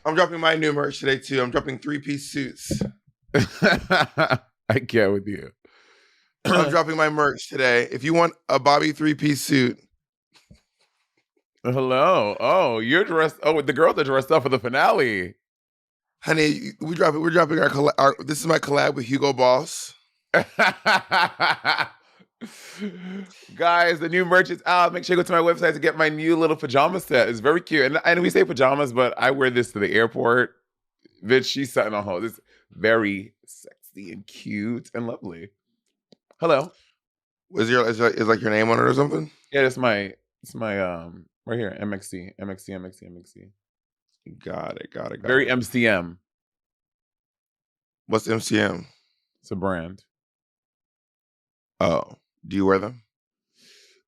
I'm dropping my new merch today too. I'm dropping 3-piece suits. I get with you. I'm dropping my merch today. If you want a Bobby 3-piece suit. Hello. Oh, you're dressed. Oh, the girls are dressed up for the finale. Honey, we're dropping our this is my collab with Hugo Boss. Guys, the new merch is out. Make sure you go to my website to get my new little pajama set. It's very cute. And we say pajamas, but I wear this to the airport. Bitch, she's something on hold. It's very sexy and cute and lovely. Hello. Is like your name on it or something? Yeah, it's my right here. MXC. Got it. Very MCM. What's MCM? It's a brand. Oh, do you wear them?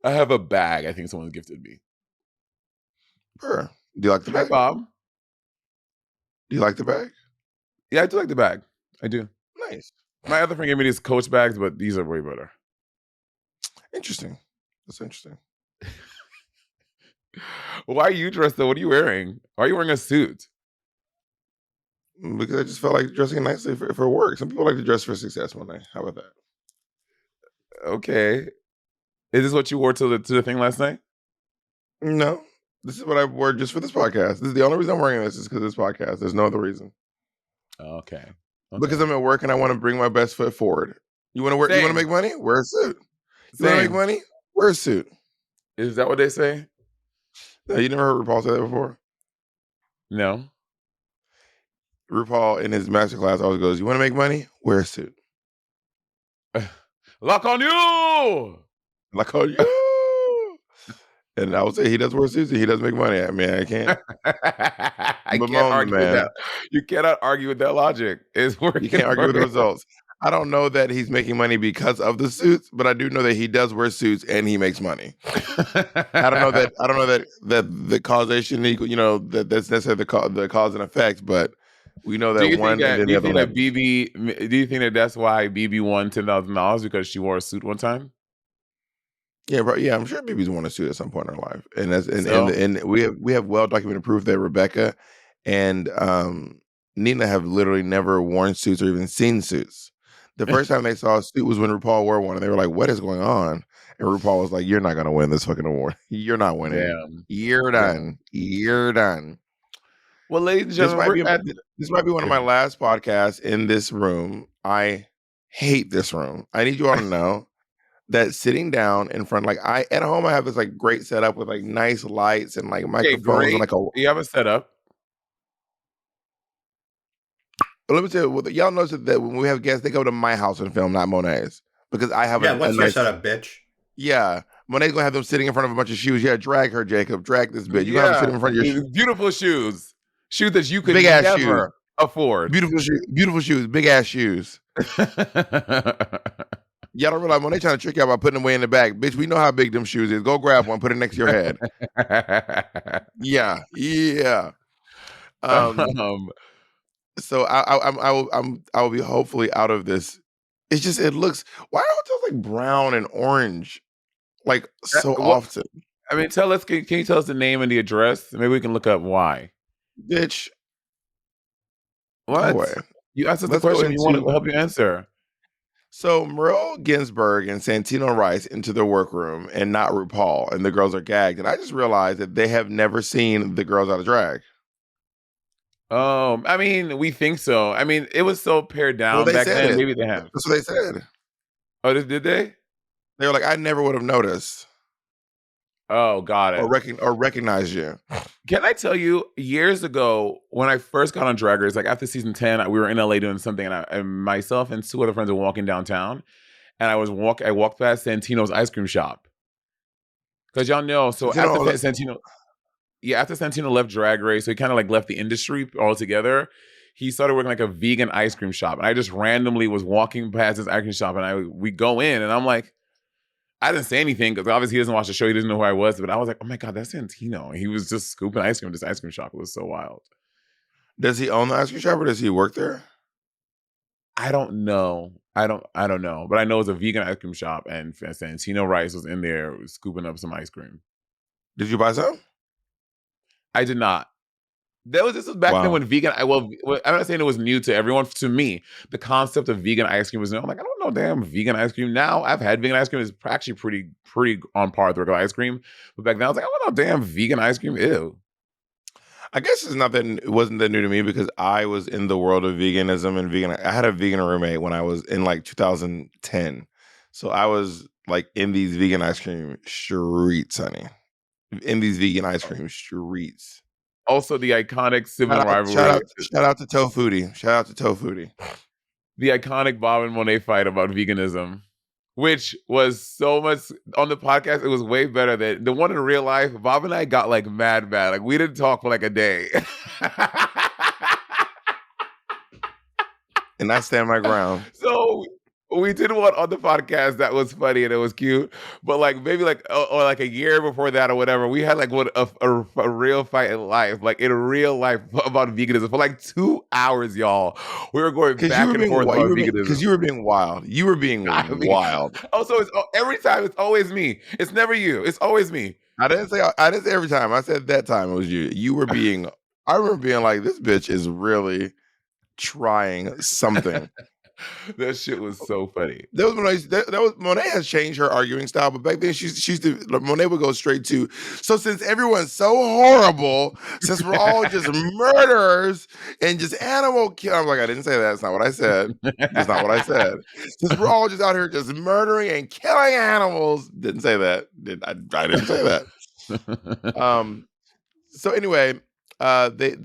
I have a bag. I think someone gifted me. Sure. Do you like the bag? Hi, Bob. Do you like the bag? Yeah, I do like the bag. I do. Nice. My other friend gave me these Coach bags, but these are way better. Interesting. That's interesting. Why are you dressed though? What are you wearing? Why are you wearing a suit? Because I just felt like dressing nicely for work. Some people like to dress for success one day. How about that? Okay. Is this what you wore to the thing last night? No. This is what I wore just for this podcast. This is the only reason I'm wearing this is because of this podcast. There's no other reason. Okay. Because I'm at work and I want to bring my best foot forward. You want to work? Same. You want to make money? Wear a suit. You want to make money? Wear a suit. Is that what they say? No, you never heard RuPaul say that before? No. RuPaul in his masterclass always goes, "You want to make money? Wear a suit." Lock on you. Lock on you. And I would say he does wear suits and he does make money. I mean, I can't. I can't argue with that. You cannot argue with that logic. It's working. You can't argue with the results. I don't know that he's making money because of the suits, but I do know that he does wear suits and he makes money. I don't know that the causation equal, that's necessarily the cause and effect, but we know that do you one. Think do you think that that's why BB won $10,000 because she wore a suit one time? Yeah, bro. Yeah, I'm sure BB's worn a suit at some point in her life, and we have well documented proof that Rebecca and Nina have literally never worn suits or even seen suits. The first time they saw a suit was when RuPaul wore one, and they were like, "What is going on?" And RuPaul was like, "You're not going to win this fucking award. You're not winning. Damn. You're done. You're done." Well, ladies and gentlemen, this might be one of my last podcasts in this room. I hate this room. I need you all to know that sitting down in front, at home, I have this like great setup with like nice lights and like microphones and like you have a setup. But let me tell you, y'all notice that when we have guests, they go to my house and film, not Monet's, because I have what's your setup, bitch? Yeah, Monet's gonna have them sitting in front of a bunch of shoes. Yeah, drag her, Jacob. Drag this bitch. You gonna have them sitting in front of your beautiful shoes that you could never afford. Beautiful shoes, big ass shoes. Y'all don't realize Monet trying to trick y'all by putting them way in the back. Bitch, we know how big them shoes is. Go grab one, put it next to your head. Yeah. So I will be hopefully out of this. It's just it looks. Why are hotels like brown and orange, like so often? I mean, can you tell us the name and the address? Maybe we can look up why. Bitch, what? No way. You asked us the question. You want to help you answer. So Merle Ginsburg and Santino Rice into their workroom, and not RuPaul, and the girls are gagged. And I just realized that they have never seen the girls out of drag. I mean, we think so. I mean, it was so pared down back then. Maybe they have. That's what they said. Oh, did they? They were like, I never would have noticed. Oh, got it. Or recognized you. Can I tell you, years ago, when I first got on Drag Race, like after season 10, we were in LA doing something, and myself and two other friends were walking downtown, and I walked past Santino's ice cream shop. Because y'all know, so after Santino left Drag Race, so he kind of like left the industry altogether. He started working like a vegan ice cream shop, and I just randomly was walking past his ice cream shop, and we go in, and I'm like, I didn't say anything because obviously he doesn't watch the show. He doesn't know who I was, but I was like, oh my God, that's Santino. And he was just scooping ice cream at this ice cream shop. It was so wild. Does he own the ice cream shop or does he work there? I don't know. I don't know. But I know it's a vegan ice cream shop, and Santino Rice was in there scooping up some ice cream. Did you buy some? I did not. This was back then Wow. when vegan. I'm not saying it was new to everyone. To me, the concept of vegan ice cream was new. I'm like, I don't know, damn vegan ice cream. Now I've had vegan ice cream. It's actually pretty on par with regular ice cream. But back then I was like, I don't know, damn vegan ice cream. Ew. I guess it wasn't that new to me because I was in the world of veganism and vegan. I had a vegan roommate when I was in like 2010, so I was like in these vegan ice cream streets, honey. In these vegan ice cream streets. Also, the iconic Shout sibling out, shout rivalry, out, shout out to Tofuti. Shout out to Tofuti. the iconic Bob and Monet fight about veganism, which was so much on the podcast. It was way better than the one in real life. Bob and I got like mad. Like we didn't talk for like a day. And I stand my ground. So we did one on the podcast that was funny and it was cute, but like maybe like or like a year before that or whatever, we had like a real fight in life, like in real life about veganism for like 2 hours, y'all. We were going Because you back were and being forth about veganism. because you were being wild. You were being I mean, wild. also, every time it's always me. It's never you. It's always me. I didn't say every time. I said that time it was you. You were being. I remember being like, this bitch is really trying something. That shit was so funny. That was Monet has changed her arguing style, but back then Monet would go straight to. So since everyone's so horrible, since we're all just murderers and just animal kill, I'm like, I didn't say that. That's not what I said. That's not what I said. Since we're all just out here just murdering and killing animals, didn't say that. I didn't say that. So anyway, they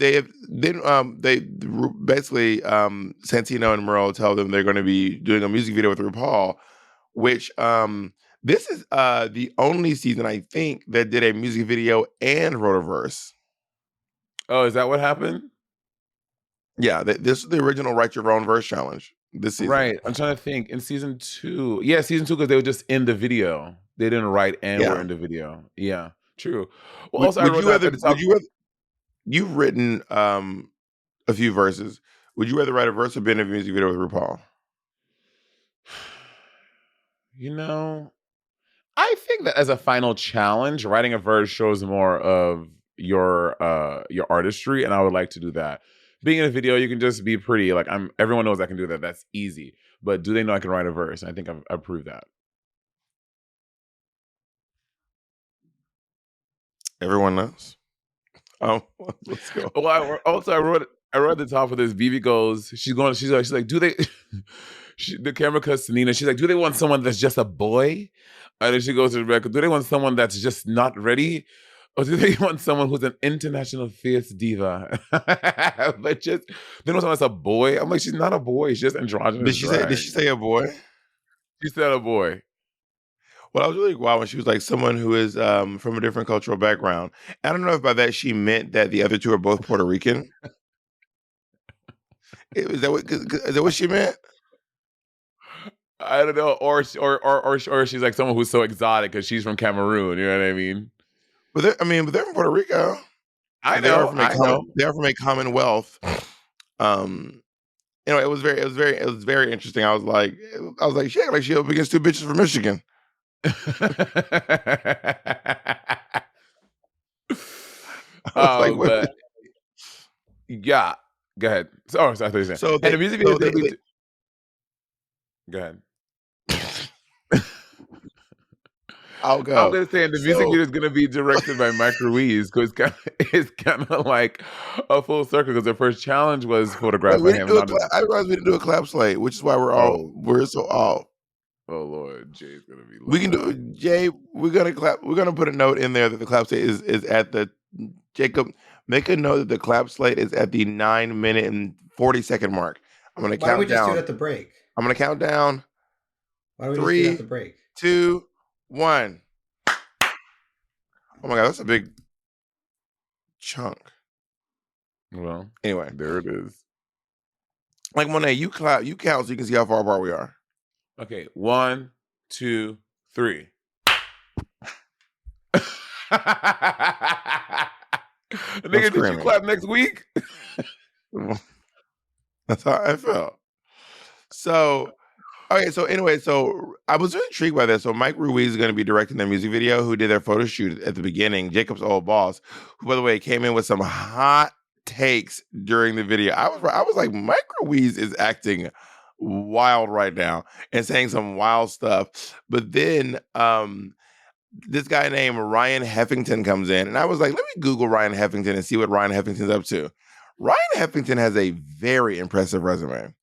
basically Santino and Merle tell them they're going to be doing a music video with RuPaul, which this is the only season I think that did a music video and wrote a verse. Oh, is that what happened? Yeah, this is the original Write Your Own Verse challenge this season. Right. I'm trying to think. In season 2, yeah, season 2 because they were just in the video. They didn't write and were in the video. Yeah, true. Well, also you've written a few verses. Would you rather write a verse or be in a music video with RuPaul? You know, I think that as a final challenge, writing a verse shows more of your artistry, and I would like to do that. Being in a video, you can just be pretty. Like everyone knows I can do that. That's easy. But do they know I can write a verse? I think I've proved that. Everyone knows. Oh, let's go. Well, I wrote at the top of this. BB goes. She's like, do they? The camera cuts to Nina. She's like, do they want someone that's just a boy? And then she goes to Rebecca. Do they want someone that's just not ready? Or do they want someone who's an international fierce diva? But just they want someone that's a boy. I'm like, she's not a boy. She's just androgynous. Did she say a boy? She said a boy. Well, I was really wild when she was like someone who is from a different cultural background. I don't know if by that she meant that the other two are both Puerto Rican. Is that what she meant? I don't know, or she's like someone who's so exotic because she's from Cameroon. You know what I mean? But they're from Puerto Rico. I know. They are from a commonwealth. It was very interesting. I was like, she acted like she up against two bitches from Michigan. But yeah, go ahead. I thought you said. So and the music video go ahead. I'll go. I'm gonna say the music video is gonna be directed by Mike Ruiz because it's kind of like a full circle because the first challenge was photographed by him. I realized we didn't do a clap slate, which is why we're so off. Oh Lord, Jay's gonna be. We can do Jay. We're gonna clap. We're gonna put a note in there that the clap slate is at the Jacob. Make a note that the clap slate is at the 9-minute and 40-second mark. I'm gonna count down. Why don't we just do it at the break? I'm gonna count down. Why don't we just do it at the break? 2, 1. Oh my God, that's a big chunk. Well, anyway, there it is. Like Monet, you count so you can see how far apart we are. Okay, 1, 2, 3. Nigga, did you clap next week? That's how I felt. So, okay, so anyway, so I was really intrigued by this. So Mike Ruiz is going to be directing their music video, who did their photo shoot at the beginning, Jacob's old boss, who, by the way, came in with some hot takes during the video. I was like, Microweeze is acting wild right now and saying some wild stuff. But then this guy named Ryan Heffington comes in, and I was like, let me Google Ryan Heffington and see what Ryan Heffington's up to. Ryan Heffington has a very impressive resume.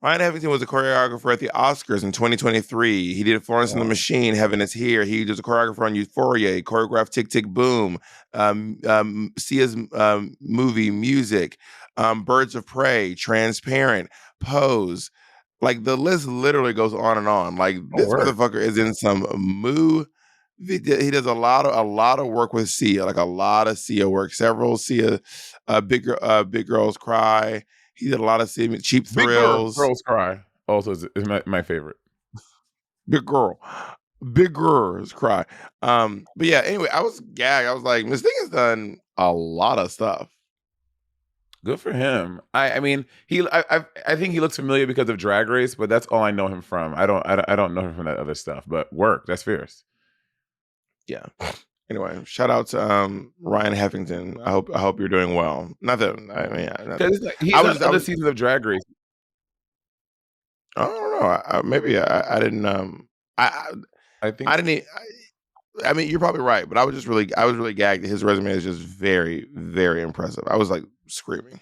Ryan Heffington was a choreographer at the Oscars in 2023. He did Florence and the Machine, Heaven is Here. He was a choreographer on Euphoria. He choreographed Tick, Tick, Boom, Sia's movie Music, Birds of Prey, Transparent, Pose. Like, the list literally goes on and on. Like, this motherfucker is in some he does a lot of work with Sia, like a lot of Sia work. Several Sia, Big Girls Cry. He did a lot of Cheap Thrills. Big Girls Cry also is my favorite. Big Girls Cry. But yeah, anyway, I was gagged. I was like, Miss Thing has done a lot of stuff. Good for him. I mean, I think he looks familiar because of Drag Race, but that's all I know him from. I don't know him from that other stuff. But work, that's fierce. Yeah. Anyway, shout out to Ryan Heffington. I hope you're doing well. Not that I mean, he's on other seasons of Drag Race. I don't know. Maybe I didn't. I think I didn't. I mean, you're probably right, but I was really gagged. His resume is just very, very impressive. I was like screaming.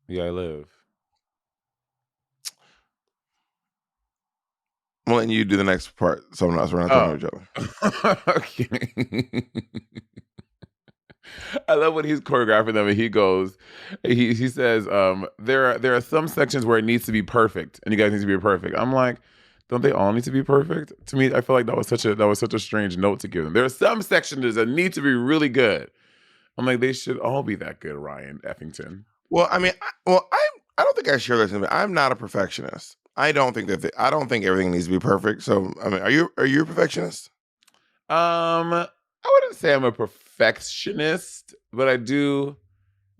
Yeah, I live. I'm letting you do the next part, so we're not talking to each other. Okay. I love when he's choreographing them and he goes, he says, there are some sections where it needs to be perfect and you guys need to be perfect. I'm like, don't they all need to be perfect? To me, I feel like that was such a strange note to give them. There are some sections that need to be really good. I'm like, they should all be that good, Ryan Effington. Well, I mean, I don't think I share this. I'm not a perfectionist. I don't think everything needs to be perfect. So, I mean, are you a perfectionist? I wouldn't say I'm a perfectionist, but I do.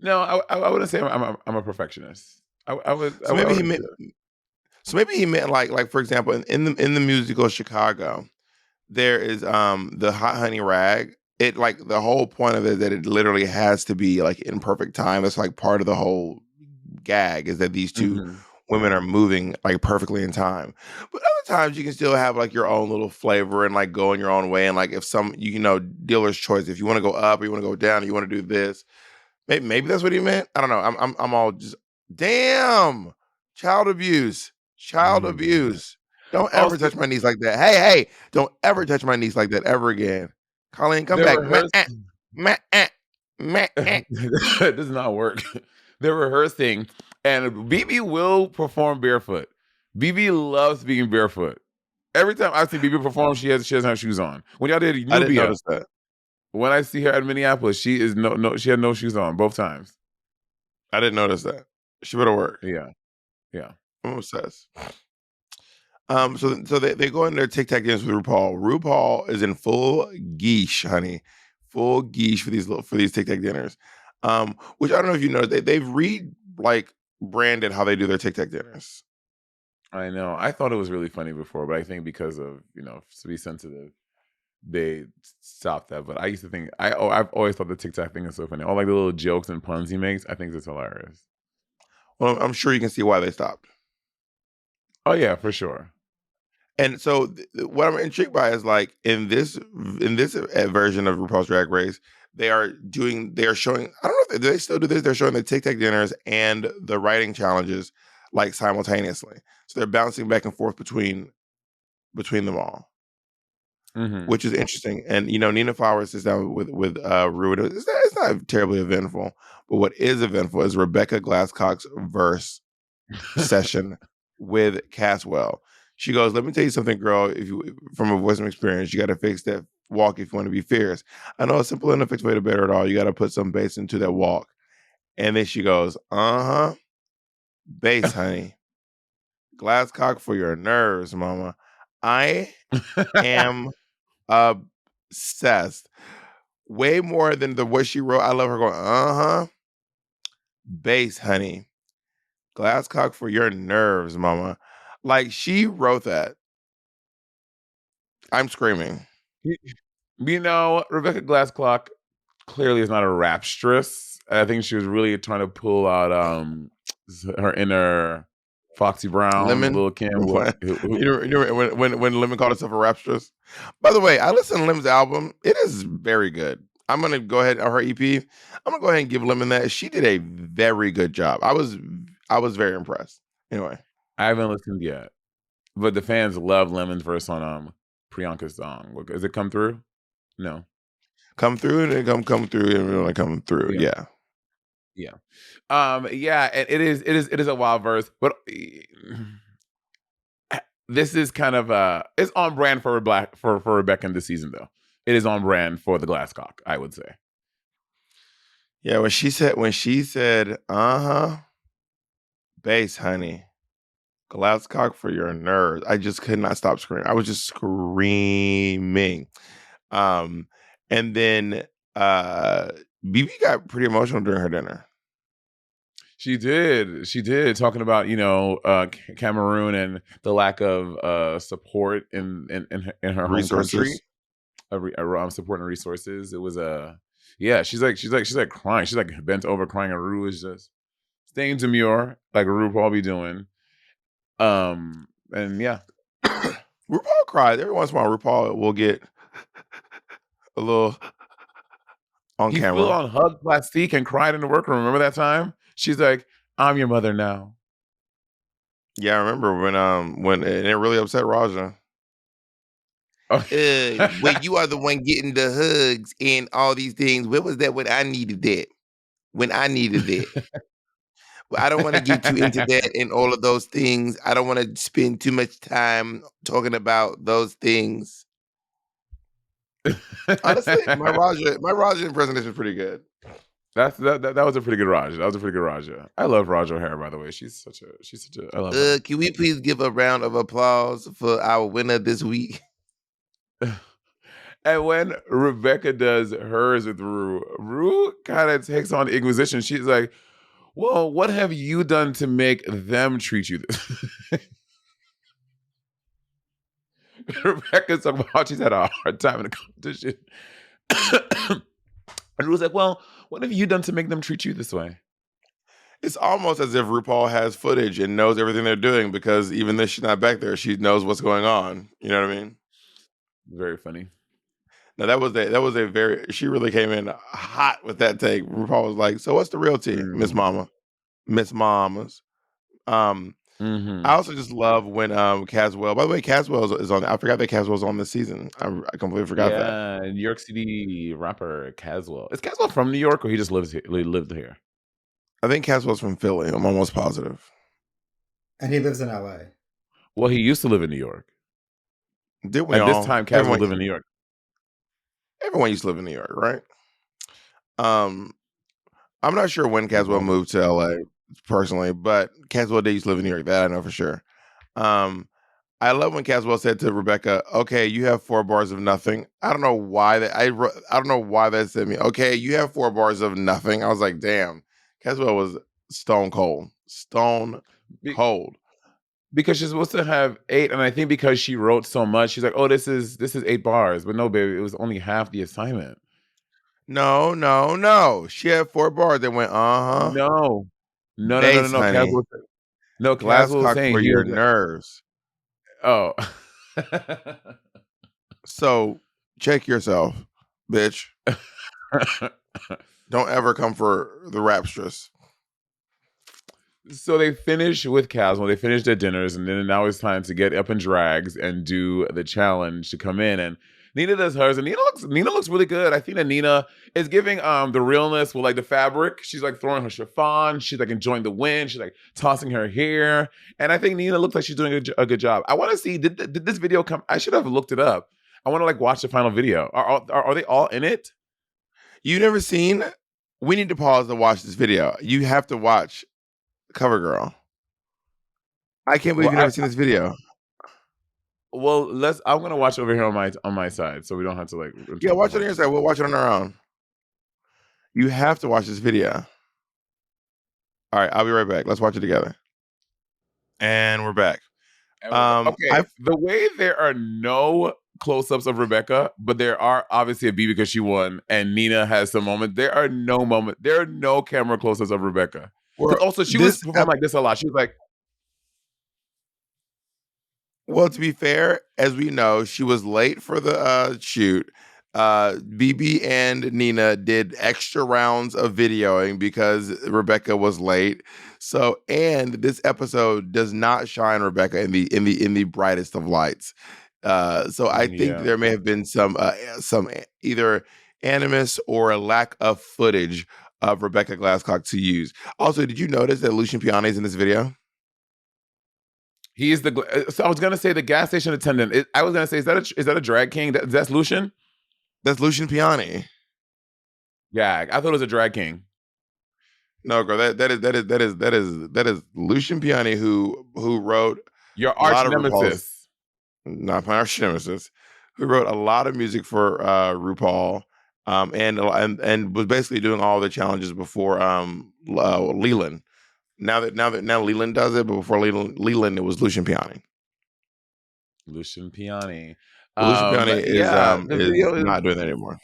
No, I wouldn't say I'm a perfectionist. So maybe he meant like for example, in the musical Chicago, there is the Hot Honey Rag. It like the whole point of it is that it literally has to be like in perfect time. It's like part of the whole gag is that these two women are moving like perfectly in time. But other times you can still have like your own little flavor and like go in your own way. And like if dealer's choice, if you want to go up or you want to go down, or you want to do this. Maybe that's what he meant. I don't know. I'm all just damn child abuse. Don't ever touch my niece like that. Hey, don't ever touch my niece like that ever again. Colleen, come back. It does not work. They're rehearsing, and BB will perform barefoot. BB loves being barefoot. Every time I see BB perform, she doesn't have shoes on. When y'all did Nubia, I didn't notice that. When I see her at Minneapolis, she had no shoes on both times. I didn't notice that. She better work. Yeah. I'm obsessed. So they go in their Tic Tac dance with RuPaul. RuPaul is in full geesh, honey, full geesh for these Tic Tac dinners. Which I don't know if you know, they've branded how they do their Tic Tac dinners. I know. I thought it was really funny before, but I think because of to be sensitive, they stopped that. But I used to think I've always thought the Tic Tac thing is so funny. All like the little jokes and puns he makes, I think it's hilarious. Well, I'm sure you can see why they stopped. Oh yeah, for sure. And so what I'm intrigued by is like in this version of RuPaul's Drag Race, they are showing, I don't know if they still do this, they're showing the Tic Tac dinners and the writing challenges like simultaneously. So they're bouncing back and forth between them all. Which is interesting. And Nina Flowers sits down with Ru. It's not terribly eventful, but what is eventful is Rebecca Glasscock's verse session with Caswell. She goes, "Let me tell you something, girl. From a voice of experience, you got to fix that walk if you want to be fierce. I know a simple and effective way to better it all. You got to put some bass into that walk." And then she goes, bass, honey. Glasscock for your nerves, mama. I am obsessed. Way more than what she wrote. I love her going, bass, honey. Glasscock for your nerves, mama. Like, she wrote that. I'm screaming. Rebecca Glasscock clearly is not a rapstress. I think she was really trying to pull out her inner Foxy Brown, Lemon. Lil' Kim. I'm playing. You know when Lemon called herself a rapstress. By the way, I listened to Lemon's album. It is very good. I'm gonna go ahead on her EP. I'm gonna go ahead and give Lemon that. She did a very good job. I was very impressed. Anyway, I haven't listened yet, but the fans love Lemon's verse on Priyanka's song. Does it come through? No. come through and then come through and really come through. Yeah. Yeah. Yeah, and it is a wild verse, but this is kind of it's on brand for Rebecca in this season though. It is on brand for the Glasscock, I would say. Yeah, when she said, bass, honey, Glasscock for your nerves. I just could not stop screaming. I was just screaming. And then BB got pretty emotional during her dinner. She did, talking about Cameroon and the lack of support in her home country, supporting resources. It was she's like crying. She's like bent over crying, and Ru is just staying demure like RuPaul be doing. And yeah, RuPaul cried every once in a while. RuPaul will get a little on camera. He flew on Hug Plastique and cried in the workroom. Remember that time? She's like, "I'm your mother now." Yeah, I remember when and it really upset Raja. When you are the one getting the hugs and all these things, where was that when I needed that? When I needed it. Well, I don't want to get too into that and all of those things. I don't want to spend too much time talking about those things. Honestly, my Raja impersonation is pretty good. That was a pretty good Raja. That was a pretty good Raja. I love Raja O'Hara, by the way. She's such a I love her. Can we please give a round of applause for our winner this week? And when Rebecca does hers with Ru kind of takes on Inquisition. She's like, "Well, what have you done to make them treat you this?" Rebecca's talking about she's had a hard time in the competition. And Ru's like, "Well, what have you done to make them treat you this way?" It's almost as if RuPaul has footage and knows everything they're doing because even though she's not back there, she knows what's going on. You know what I mean? Very funny. Now that was a very, she really came in hot with that take. RuPaul was like, "So what's the real tea, Miss Mamas?" I also just love when Caswell. By the way, Caswell is on. I forgot that Caswell's on this season. I completely forgot that. Yeah, New York City rapper Caswell. Is Caswell from New York or he just lived here? I think Caswell's from Philly. I'm almost positive. And he lives in LA. Well, he used to live in New York. Did we At all? this time, Caswell lived in New York. Everyone used to live in New York, right? I'm not sure when Caswell moved to LA personally, but Caswell did used to live in New York. That I know for sure. I love when Caswell said to Rebecca, "Okay, you have 4 bars of nothing." I don't know why that. I don't know why that said me. Okay, you have 4 bars of nothing. I was like, damn. Caswell was stone cold. Because she's supposed to have 8, and I think because she wrote so much, she's like, "Oh, this is 8 bars." But no, baby, it was only half the assignment. No. She had 4 bars that went, No. Bass, honey. Caswell was saying for your nerves. Oh. So check yourself, bitch. Don't ever come for the rapstress. So they finish with Caswell. They finish their dinners, and then now it's time to get up in drags and do the challenge to come in. And Nina does hers, and Nina looks really good. I think that Nina is giving the realness with like the fabric. She's like throwing her chiffon. She's like enjoying the wind. She's like tossing her hair, and I think Nina looks like she's doing a good job. I want to see did this video come? I should have looked it up. I want to like watch the final video. Are they all in it? You never seen? We need to pause to watch this video. You have to watch CoverGirl. I can't believe you've never seen this video. Well, I'm gonna watch it over here on my side, so we don't have to like. Yeah, watch it on your side. We'll watch it on our own. You have to watch this video. All right, I'll be right back. Let's watch it together. And we're back. Okay, the way there are no close-ups of Rebecca, but there are obviously a B because she won, and Nina has some moment. There are no camera close-ups of Rebecca. Because also she was performing like this a lot. She was like, well, to be fair, as we know, she was late for the shoot. BB and Nina did extra rounds of videoing because Rebecca was late. So, and this episode does not shine Rebecca in the brightest of lights. So I think there may have been some either animus or a lack of footage of Rebecca Glasscock to use. Also, did you notice that Lucian Piani is in this video? he is so I was gonna say the gas station attendant. I was gonna say, is that a drag king? That's Lucian? That's Lucian Piani. Yeah, I thought it was a drag king. No, girl, that is Lucian Piani who wrote your arch nemesis. Not my arch nemesis, who wrote a lot of music for RuPaul, and was basically doing all the challenges before Leland. Now Leland does it, but before Leland it was Lucian Piani. Lucian Piani. Lucian Piani is not doing that anymore.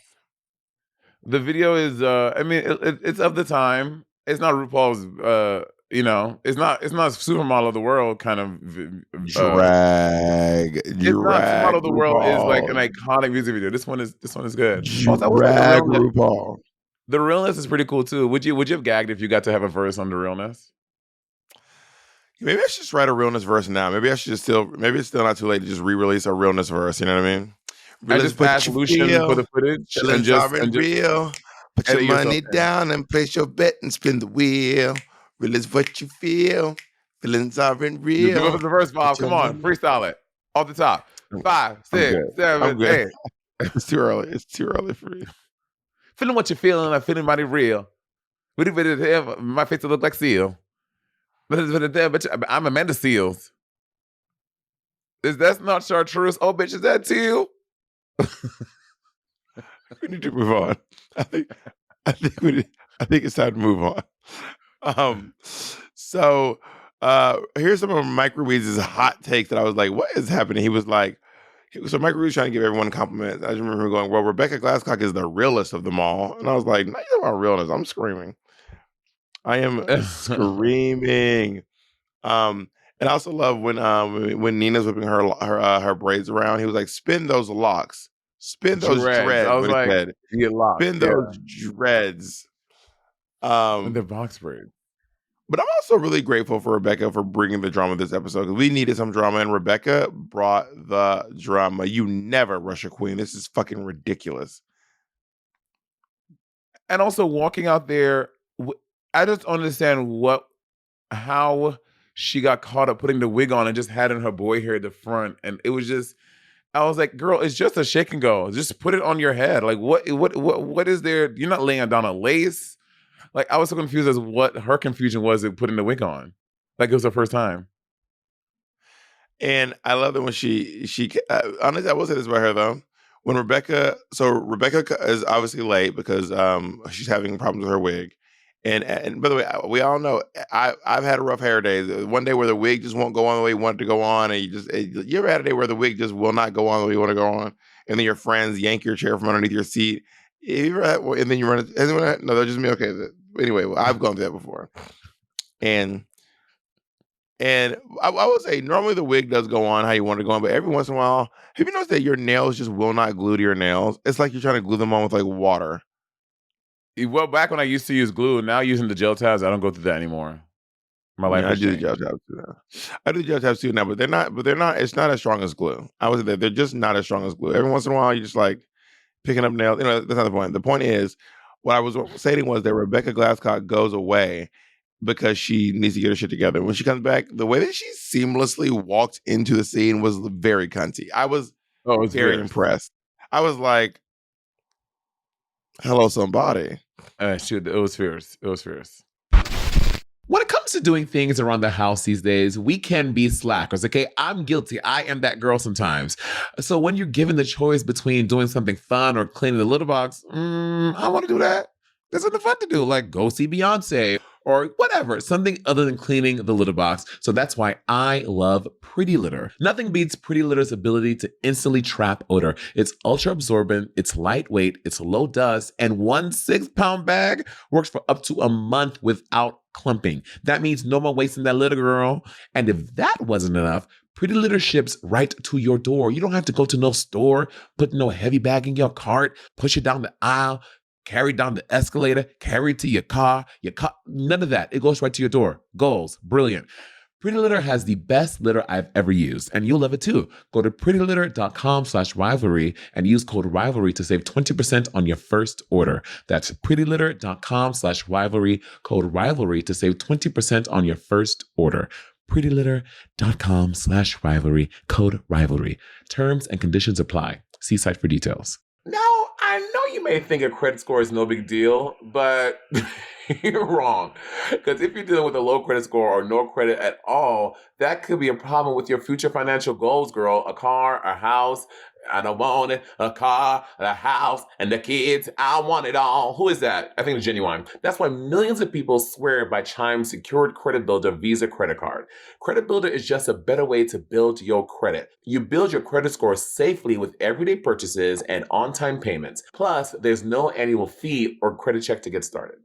The video is I mean it's of the time. It's not RuPaul's it's not Supermodel of the World kind of drag. It's not Supermodel of the World is like an iconic music video. This one is good. Drag RuPaul. The realness is pretty cool too. Would you have gagged if you got to have a verse on the realness? Maybe I should just write a realness verse now. Maybe it's still not too late to just re-release a realness verse. You know what I mean? I just passed Lucian for the footage and just real. Put your money down and place your bet and spin the wheel. Realize what you feel. Feelings aren't real. Give us the verse, Bob. Come on, freestyle it off the top. 5, 6, 7, 8. It's too early. It's too early for me. Feeling what you're feeling. I'm feeling mighty real. My face will look like Seal. But I'm Amanda Seals. That's not chartreuse? Oh, bitch, is that teal? We need to move on. I think it's time to move on. So here's some of Mike Ruiz's hot takes that I was like, what is happening? He was like, so Mike Ruiz trying to give everyone compliments. I just remember him going, well, Rebecca Glasscock is the realest of them all. And I was like, not about realness. I'm screaming. I am screaming. And I also love when Nina's whipping her braids around. He was like, "Spin those locks, spin those dreads." I was like, "Spin those dreads." The box braids. But I'm also really grateful for Rebecca for bringing the drama this episode because we needed some drama, and Rebecca brought the drama. You never rush a queen. This is fucking ridiculous. And also walking out there, I just don't understand how she got caught up putting the wig on and just had in her boy hair at the front. And it was just, I was like, girl, it's just a shake and go. Just put it on your head. Like, what is there? You're not laying down a lace. Like, I was so confused as what her confusion was in putting the wig on. Like, it was her first time. And I love that when she honestly, I will say this about her though. When Rebecca is obviously late because she's having problems with her wig. And by the way, we all know I've had a rough hair day. One day where the wig just won't go on the way you want it to go on, and you ever had a day where the wig just will not go on the way you want to go on, and then your friends yank your chair from underneath your seat, and then you run it. No, that's just me. Okay, anyway, I've gone through that before, and I would say normally the wig does go on how you want it to go on, but every once in a while, have you noticed that your nails just will not glue to your nails? It's like you're trying to glue them on with like water. Well, back when I used to use glue, now using the gel tabs, I don't go through that anymore. My life. I do the gel tabs too now. I do the gel tabs too now, but they're not. It's not as strong as glue. I was there. They're just not as strong as glue. Every once in a while, you just like picking up nails. That's not the point. The point is, what I was saying was that Rebecca Glasscock goes away because she needs to get her shit together. When she comes back, the way that she seamlessly walked into the scene was very cunty. I was very impressed. I was like, hello, somebody. It was fierce. It was fierce. When it comes to doing things around the house these days, we can be slackers, okay? I'm guilty. I am that girl sometimes. So when you're given the choice between doing something fun or cleaning the litter box, I want to do that. There's something fun to do, like go see Beyonce or whatever, something other than cleaning the litter box. So that's why I love Pretty Litter. Nothing beats Pretty Litter's ability to instantly trap odor. It's ultra absorbent, it's lightweight, it's low dust, and 1 6-pound bag works for up to a month without clumping. That means no more wasting that litter, girl. And if that wasn't enough, Pretty Litter ships right to your door. You don't have to go to no store, put no heavy bag in your cart, push it down the aisle, carry it down the escalator, carry it to your car, none of that. It goes right to your door. Goals, brilliant. Pretty Litter has the best litter I've ever used, and you'll love it too. Go to prettylitter.com/rivalry and use code rivalry to save 20% on your first order. That's prettylitter.com/rivalry, code rivalry to save 20% on your first order. prettylitter.com/rivalry, code rivalry. Terms and conditions apply. See site for details. Now, I know you may think a credit score is no big deal, but you're wrong. Because if you're dealing with a low credit score or no credit at all, that could be a problem with your future financial goals, girl. A car, a house. I don't want it. A car, a house, and the kids. I want it all. Who is that? I think it's Genuine. That's why millions of people swear by Chime's secured credit builder Visa credit card. Credit builder is just a better way to build your credit. You build your credit score safely with everyday purchases and on-time payments. Plus, there's no annual fee or credit check to get started.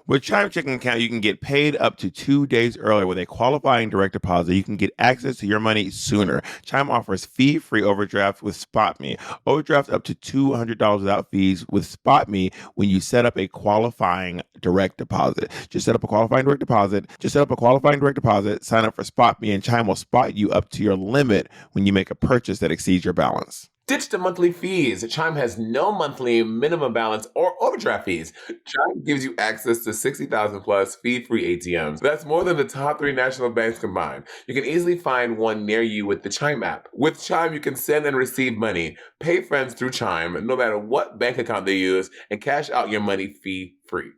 With Chime checking account, you can get paid up to 2 days earlier with a qualifying direct deposit. You can get access to your money sooner. Chime offers fee-free overdrafts with SpotMe. Overdrafts up to $200 without fees with SpotMe when you set up a qualifying direct deposit. Just set up a qualifying direct deposit. Sign up for SpotMe, and Chime will spot you up to your limit when you make a purchase that exceeds your balance. Ditch the monthly fees. Chime has no monthly minimum balance or overdraft fees. Chime gives you access to 60,000 plus fee-free ATMs. That's more than the top 3 national banks combined. You can easily find one near you with the Chime app. With Chime, you can send and receive money, pay friends through Chime, no matter what bank account they use, and cash out your money fee-free.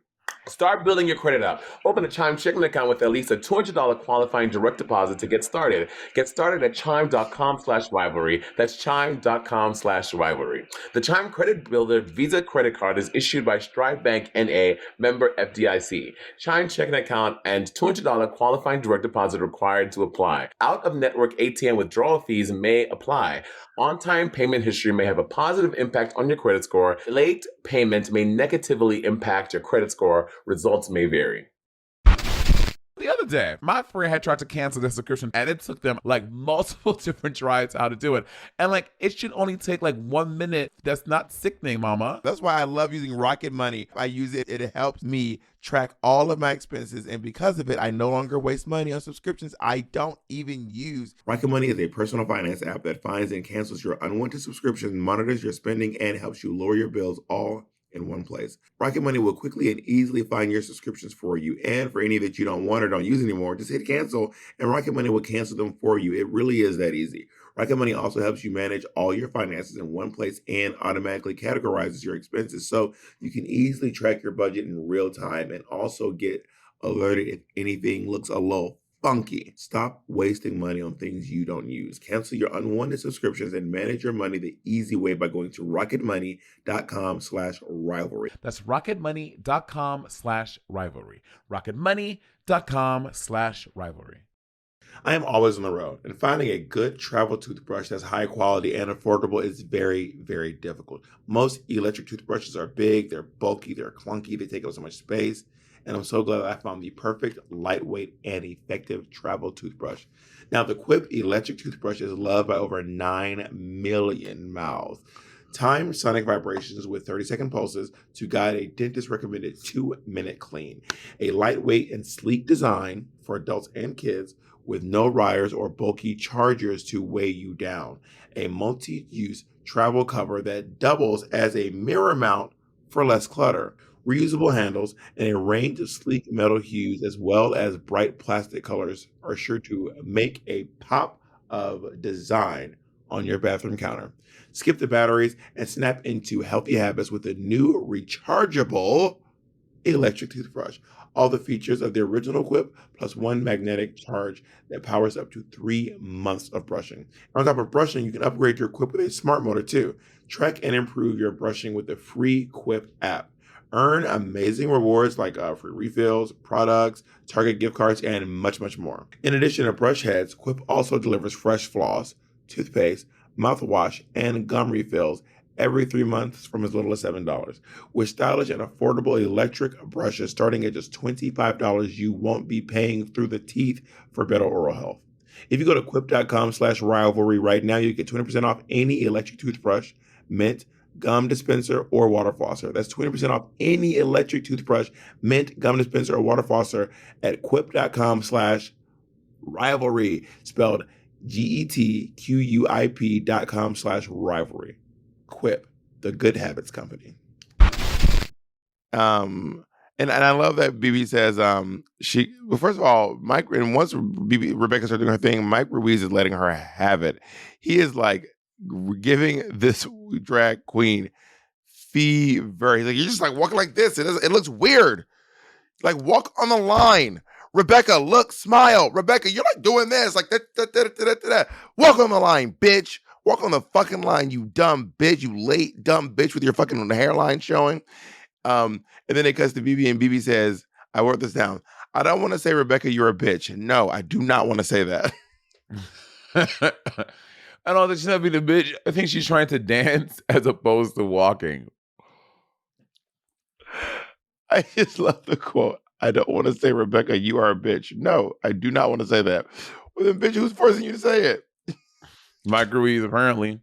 Start building your credit up. Open a Chime checking account with at least a $200 qualifying direct deposit to get started. Get started at chime.com/rivalry. That's chime.com/rivalry. The Chime Credit Builder Visa credit card is issued by Strive Bank N.A., member FDIC. Chime checking account and $200 qualifying direct deposit required to apply. Out-of-network ATM withdrawal fees may apply. On-time payment history may have a positive impact on your credit score. Late payment may negatively impact your credit score. Results may vary. The other day, my friend had tried to cancel their subscription, and it took them like multiple different tries how to do it. And like, it should only take like 1 minute. That's not sickening, mama. That's why I love using Rocket Money. I use it. It helps me track all of my expenses. And because of it, I no longer waste money on subscriptions I don't even use. Rocket Money is a personal finance app that finds and cancels your unwanted subscriptions, monitors your spending, and helps you lower your bills all in one place. Rocket Money will quickly and easily find your subscriptions for you. And for any that you don't want or don't use anymore, just hit cancel and Rocket Money will cancel them for you. It really is that easy. Rocket Money also helps you manage all your finances in one place and automatically categorizes your expenses so you can easily track your budget in real time and also get alerted if anything looks a little funky. Stop wasting money on things you don't use. Cancel your unwanted subscriptions and manage your money the easy way by going to rocketmoney.com/rivalry. That's rocketmoney.com/rivalry. rocketmoney.com/rivalry. I am always on the road, and finding a good travel toothbrush that's high quality and affordable is very, very difficult. Most electric toothbrushes are big, they're bulky, they're clunky, they take up so much space. And I'm so glad I found the perfect, lightweight, and effective travel toothbrush. Now, the Quip electric toothbrush is loved by over 9 million mouths. Time sonic vibrations with 30-second pulses to guide a dentist-recommended 2-minute clean. A lightweight and sleek design for adults and kids with no wires or bulky chargers to weigh you down. A multi-use travel cover that doubles as a mirror mount for less clutter. Reusable handles and a range of sleek metal hues as well as bright plastic colors are sure to make a pop of design on your bathroom counter. Skip the batteries and snap into healthy habits with a new rechargeable electric toothbrush. All the features of the original Quip plus 1 magnetic charge that powers up to 3 months of brushing. On top of brushing, you can upgrade your Quip with a smart motor too. Track and improve your brushing with the free Quip app. Earn amazing rewards like free refills, products, Target gift cards, and much, much more. In addition to brush heads, Quip also delivers fresh floss, toothpaste, mouthwash, and gum refills every 3 months from as little as $7. With stylish and affordable electric brushes starting at just $25, you won't be paying through the teeth for better oral health. If you go to quip.com/rivalry right now, you get 20% off any electric toothbrush, mint, gum dispenser, or water flosser. That's 20% off any electric toothbrush, mint, gum dispenser, or water flosser at quip.com/rivalry, spelled GETQUIP.com/rivalry. Quip, the good habits company. And I love that BB says well, first of all, Mike, and once Rebecca started doing her thing, Mike Ruiz is letting her have it. He is like giving this drag queen fever. He's like, you're just like walking like this. It looks weird. Like, walk on the line. Rebecca, look, smile. Rebecca, you're like doing this. Like, walk on the line, bitch. Walk on the fucking line, you dumb bitch. You late dumb bitch with your fucking hairline showing. And then it cuts to BB, and BB says, I wrote this down. I don't want to say, Rebecca, you're a bitch. No, I do not want to say that. I don't think she's not being a bitch. I think she's trying to dance as opposed to walking. I just love the quote. I don't want to say, Rebecca, you are a bitch. No, I do not want to say that. Well, then, bitch, who's forcing you to say it? Mike Ruiz, apparently.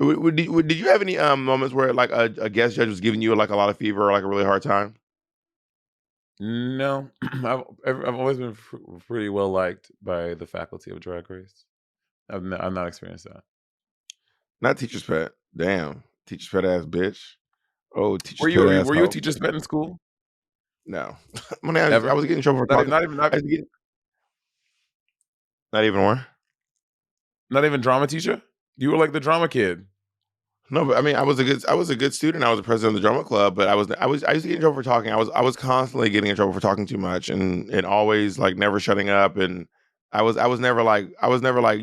Did you have any moments where like a guest judge was giving you like a lot of fever or like a really hard time? No, I've always been pretty well liked by the faculty of Drag Race. I've not experienced that. Not teacher's pet. Damn, teacher's pet ass bitch. Oh, teacher's pet ass. Were you a teacher's pet in school? No, I was getting in trouble for talking. Not even one. Not even drama teacher. You were like the drama kid. No, but I mean, I was a good student. I was the president of the drama club, but I used to get in trouble for talking. I was constantly getting in trouble for talking too much and always like never shutting up. And I was never like,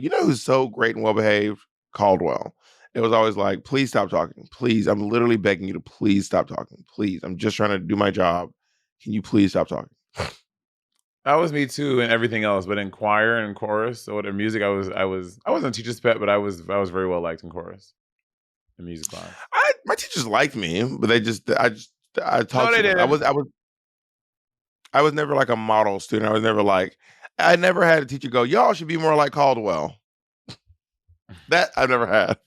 you know who's so great and well behaved? Caldwell. It was always like, please stop talking. Please, I'm literally begging you to please stop talking. Please, I'm just trying to do my job. Can you please stop talking? That was me too, and everything else. But in choir and chorus, so in music, I wasn't a teacher's pet, but I was very well liked in chorus. The music class. My teachers liked me, but I taught. No, they didn't. I was never like a model student. I never had a teacher go, y'all should be more like Caldwell. That I've never had.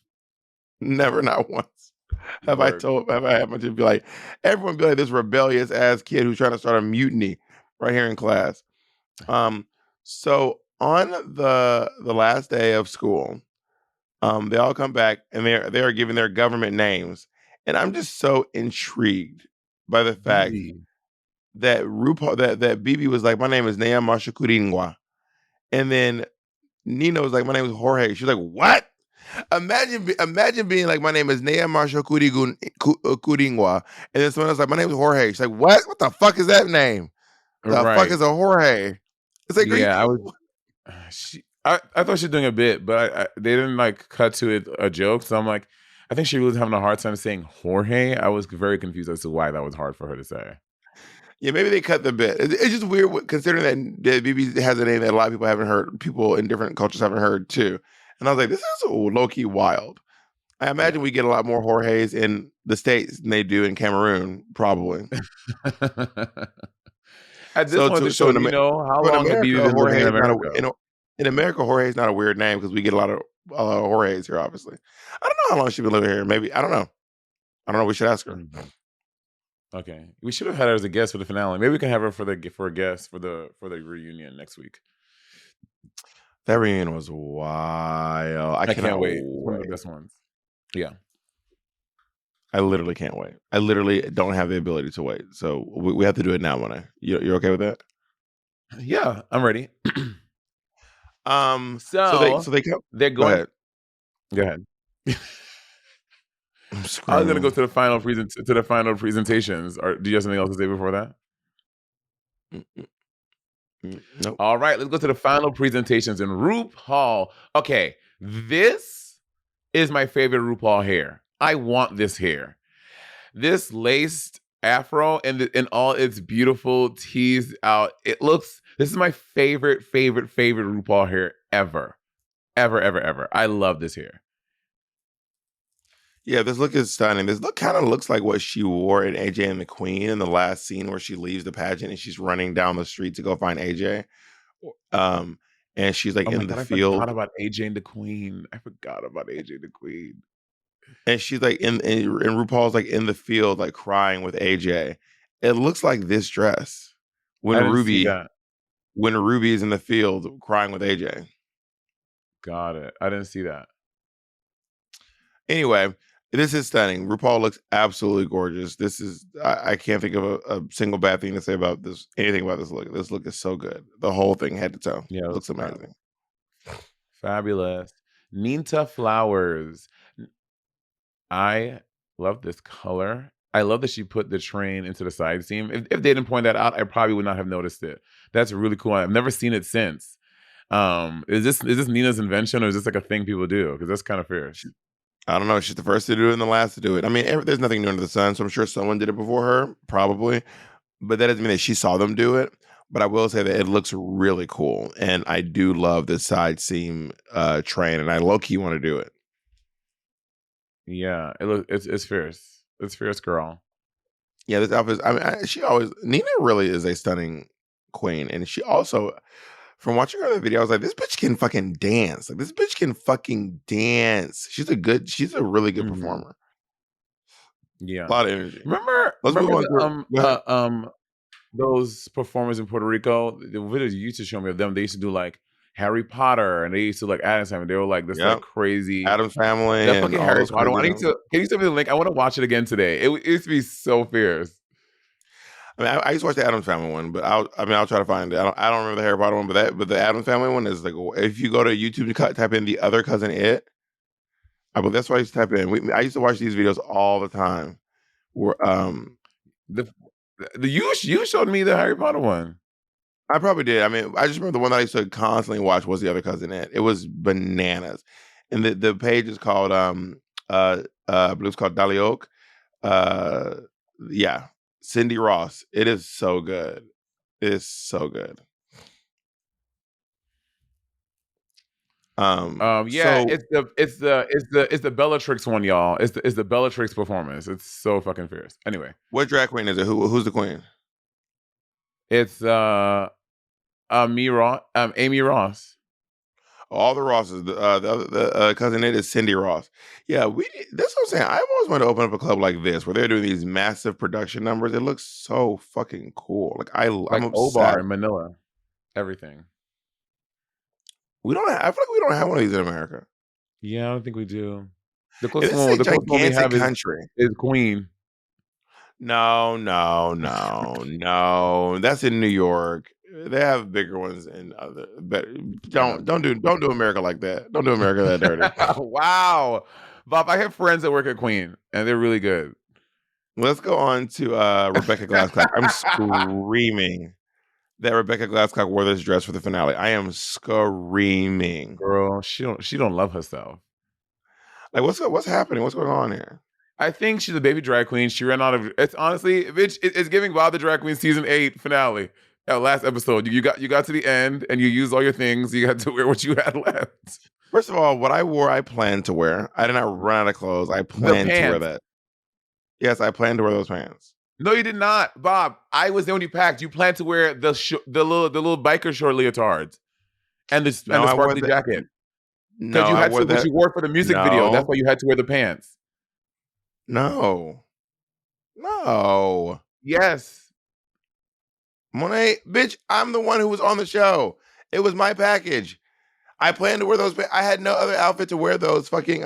Never, not once. Have I had my teacher be like, everyone be like this rebellious ass kid who's trying to start a mutiny right here in class. So on the last day of school, they all come back and they are giving their government names. And I'm just so intrigued by the fact that RuPaul, that BB was like, my name is Nea Marsha Kuringwa. And then Nina was like, my name is Jorge. She's like, what? Imagine being like, my name is Nea Marsha Kuringwa. And then someone else like, my name is Jorge. She's like, what? What the fuck is that name? The fuck is a Jorge? It's like, yeah, I thought she was doing a bit, but they didn't like cut to it a joke. So I'm like, I think she was having a hard time saying Jorge. I was very confused as to why that was hard for her to say. Yeah, maybe they cut the bit. It's just weird considering that BB has a name that a lot of people haven't heard, people in different cultures haven't heard too. And I was like, this is low-key wild. I imagine we get a lot more Jorges in the States than they do in Cameroon, probably. At this point, the show, you know, how long have BB been living in America? In America, Jorge is not a weird name because we get a lot of Jorges here, obviously. I don't know how long she's been living here. Maybe, I don't know. We should ask her. Okay. We should have had her as a guest for the finale. Maybe we can have her for a guest for the reunion next week. That reunion was wild. I can't wait. One of the best ones. Yeah. I literally can't wait. I literally don't have the ability to wait. So we have to do it now, Monet. You're okay with that? Yeah, I'm ready. So they come. They're going. Go ahead. I was gonna go to the final presentations. Or do you have something else to say before that? Nope. All right, let's go to the final presentations in RuPaul. Okay, this is my favorite RuPaul hair. I want this hair. this laced afro and in all its beautiful teased out. This is my favorite RuPaul hair ever. Ever. I love this hair. Yeah, this look is stunning. This look kind of looks like what she wore in AJ and the Queen in the last scene where she leaves the pageant and she's running down the street to go find AJ. And she's like in the field. I forgot about AJ and the Queen. And she's like and RuPaul's like in the field, like crying with AJ. It looks like this dress when Ruby is in the field crying with AJ. Got it. I didn't see that. Anyway, this is stunning. RuPaul looks absolutely gorgeous. This is I can't think of a single bad thing to say about this. Anything about this look. This look is so good. The whole thing, head to toe. Yeah, it looks amazing. Fabulous. Ninta Flowers. I love this color. I love that she put the train into the side seam. If they didn't point that out, I probably would not have noticed it. That's really cool. I've never seen it since. Is this Nina's invention or is this like a thing people do? Because that's kind of fierce. I don't know. She's the first to do it and the last to do it. I mean, there's nothing new under the sun, so I'm sure someone did it before her, probably. But that doesn't mean that she saw them do it. But I will say that it looks really cool, and I do love the side seam train, and I low-key want to do it. Yeah, it's fierce. It's fierce, girl. Yeah, this outfit. Nina really is a stunning queen, and she also, from watching her other video, I was like, this bitch can fucking dance. Like this bitch can fucking dance. She's a really good performer. Yeah, a lot of energy. Remember those performers in Puerto Rico? The videos you used to show me of them. They used to do like Harry Potter, and they used to like Addams Family. They were like this like crazy Addams Family. That fucking Harry Potter. Can you send me the link? I want to watch it again today. It used to be so fierce. I mean, I used to watch the Addams Family one, but I'll try to find it. I don't remember the Harry Potter one, but the Addams Family one is like, if you go to YouTube and type in the other cousin it, that's what I used to type in. I used to watch these videos all the time. Where you showed me the Harry Potter one. I probably did. I mean, I just remember the one that I used to constantly watch was the other cousin it. It was bananas, and the page is called I believe it's called Dolly Oak. Yeah. Cindy Ross. It is so good. It is so good. Yeah, so, it's the Bellatrix one, y'all. It's the Bellatrix performance. It's so fucking fierce. Anyway, what drag queen is it? Who's the queen? It's Amy Ross. All the Rosses. The cousin it is Cindy Ross. Yeah, that's what I'm saying. I've always wanted to open up a club like this where they're doing these massive production numbers. It looks so fucking cool. Like I'm obsessed. Obar in Manila. Everything. I feel like we don't have one of these in America. Yeah, I don't think we do. The closest one we have country is Queen. No. That's in New York. They have bigger ones in other. But don't do America like that. Don't do America that dirty. Wow, Bob. I have friends that work at Queen, and they're really good. Let's go on to Rebecca Glasscock. I'm screaming that Rebecca Glasscock wore this dress for the finale. I am screaming. Girl, she don't love herself. Like what's happening? What's going on here? I think she's a baby drag queen. She ran out of. It's honestly, bitch. It's giving Bob the Drag Queen season 8 finale. Last episode, you got to the end and you used all your things. You got to wear what you had left. First of all, what I wore, I planned to wear. I did not run out of clothes. I planned to wear that. Yes, I planned to wear those pants. No, you did not, Bob. I was the one you packed. You planned to wear the little biker short leotards and the sparkly jacket. No, you had what you wore for the music video. That's why you had to wear the pants. No. Yes. Monet, bitch, I'm the one who was on the show. It was my package. I planned to wear those. I had no other outfit to wear those fucking